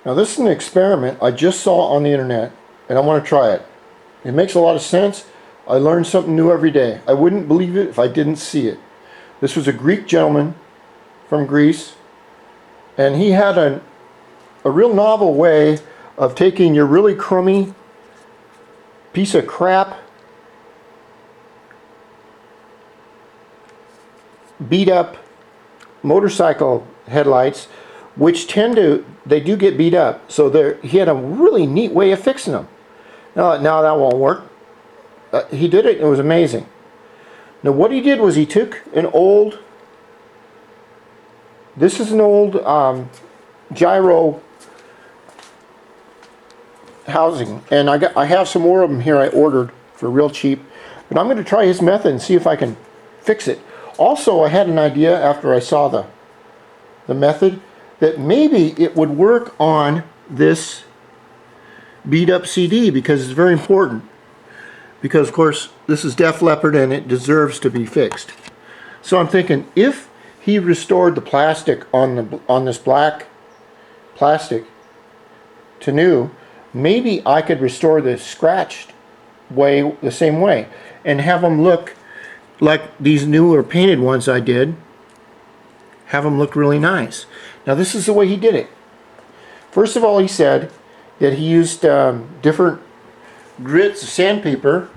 Now this is an experiment I just saw on the internet, and I want to try it. It makes a lot of sense. I learn something new every day. I wouldn't believe it if I didn't see it. This was a Greek gentleman from Greece, and he had a real novel way of taking your really crummy piece of crap, beat up motorcycle headlights, which they do get beat up. So he had a really neat way of fixing them. Now that won't work. He did it. It was amazing. Now what he did was he took an old, this is an old gyro housing, and I have some more of them here I ordered for real cheap, but I'm going to try his method and see if I can fix it. Also, I had an idea after I saw the method that maybe it would work on this beat up CD, because it's very important, because of course this is Def Leppard and it deserves to be fixed. So I'm thinking, if he restored the plastic on this black plastic to new, maybe I could restore the scratched way the same way and have them look like these newer painted ones I did. Have them look really nice. Now this is the way he did it. First of all, he said that he used different grits of sandpaper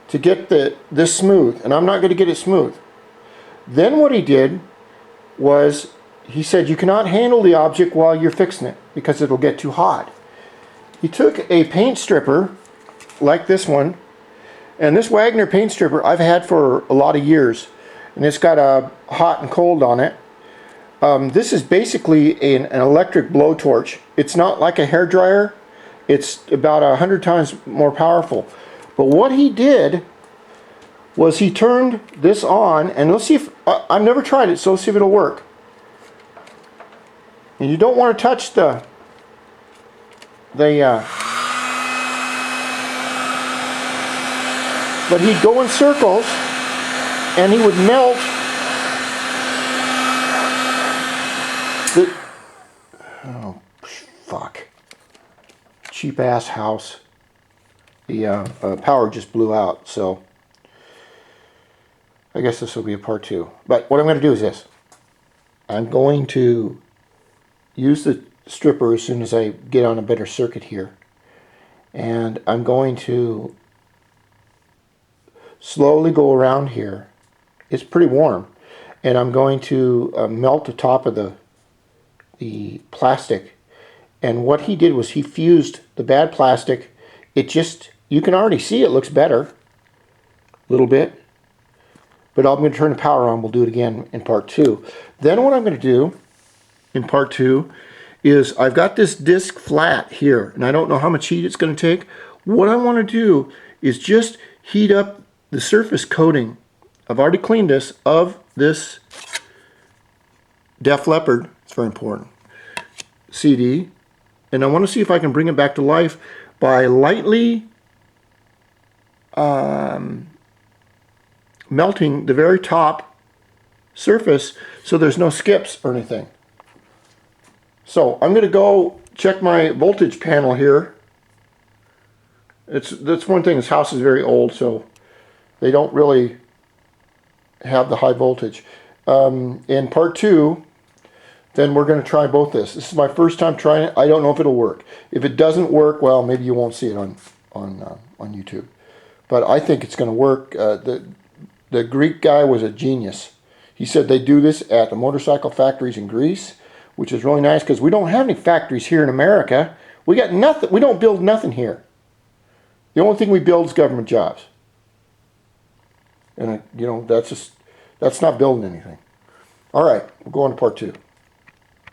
to get this smooth, and I'm not going to get it smooth. Then what he did was, he said you cannot handle the object while you're fixing it because it'll get too hot. He took a paint stripper like this one, and this Wagner paint stripper I've had for a lot of years, and it's got a hot and cold on it. This is basically an electric blowtorch. It's not like a hairdryer. It's about 100 times more powerful. But what he did was he turned this on, and let's see if, I've never tried it, so let's see if it'll work. And you don't want to touch but he'd go in circles and he would melt oh fuck, cheap ass house. The power just blew out, so I guess this will be a part 2. But what I'm going to do is this. I'm going to use the stripper as soon as I get on a better circuit here, and I'm going to slowly go around here. It's pretty warm, and I'm going to melt the top of the plastic. And what he did was he fused the bad plastic. It just, you can already see it looks better a little bit, but I'm going to turn the power on. We'll do it again in part 2. Then what I'm going to do in part 2 is, I've got this disc flat here, and I don't know how much heat it's going to take. What I want to do is just heat up the surface coating. I've already cleaned this, of this Def Leppard, it's very important, CD, and I want to see if I can bring it back to life by lightly melting the very top surface so there's no skips or anything. So I'm going to go check my voltage panel here. That's one thing, this house is very old, so they don't really have the high voltage. In part 2, then we're going to try both this. This is my first time trying it. I don't know if it'll work. If it doesn't work, well, maybe you won't see it on YouTube. But I think it's going to work. The Greek guy was a genius. He said they do this at the motorcycle factories in Greece, which is really nice because we don't have any factories here in America. We got nothing. We don't build nothing here. The only thing we build is government jobs. And you know, that's not building anything. All right, we'll go on to part 2.